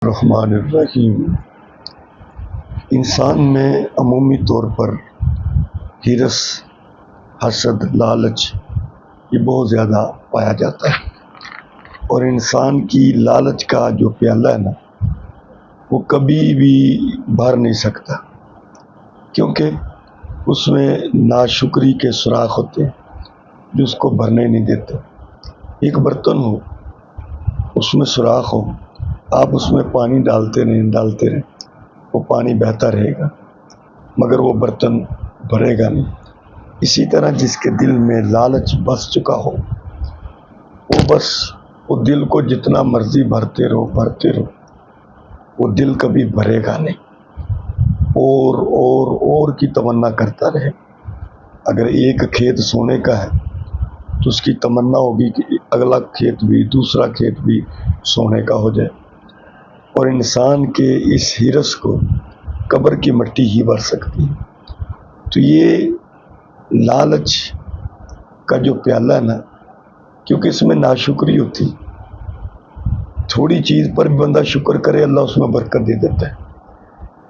الرحمن الرحیم۔ انسان میں عمومی طور پر ہرس، حسد، لالچ یہ بہت زیادہ پایا جاتا ہے، اور انسان کی لالچ کا جو پیالہ ہے نا وہ کبھی بھی بھر نہیں سکتا، کیونکہ اس میں ناشکری کے سوراخ ہوتے ہیں جو اس کو بھرنے نہیں دیتے۔ ایک برتن ہو، اس میں سوراخ ہو، آپ اس میں پانی ڈالتے رہیں وہ پانی بہتا رہے گا مگر وہ برتن بھرے گا نہیں۔ اسی طرح جس کے دل میں لالچ بس چکا ہو، وہ دل کو جتنا مرضی بھرتے رہو وہ دل کبھی بھرے گا نہیں، اور کی تمنا کرتا رہے۔ اگر ایک کھیت سونے کا ہے تو اس کی تمنا ہوگی کہ اگلا کھیت بھی، دوسرا کھیت بھی سونے کا ہو جائے، اور انسان کے اس ہرس کو قبر کی مٹی ہی بھر سکتی ہے۔ تو یہ لالچ کا جو پیالہ ہے نا، کیونکہ اس میں ناشکری ہوتی، تھوڑی چیز پر بھی بندہ شکر کرے اللہ اس میں برکت دے دیتا ہے،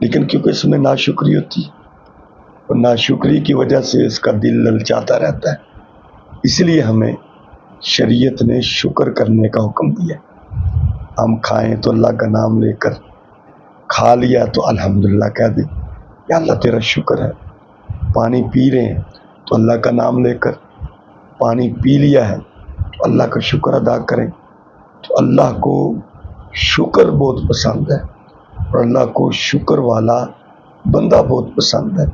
لیکن کیونکہ اس میں ناشکری ہوتی اور ناشکری کی وجہ سے اس کا دل للچاتا رہتا ہے، اس لیے ہمیں شریعت نے شکر کرنے کا حکم دیا۔ ہم کھائیں تو اللہ کا نام لے کر، کھا لیا تو الحمدللہ کہہ دیں یا اللہ تیرا شکر ہے۔ پانی پی رہے ہیں تو اللہ کا نام لے کر، پانی پی لیا ہے تو اللہ کا شکر ادا کریں۔ تو اللہ کو شکر بہت پسند ہے، اور اللہ کو شکر والا بندہ بہت پسند ہے،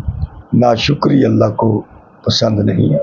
ناشکری اللہ کو پسند نہیں ہے۔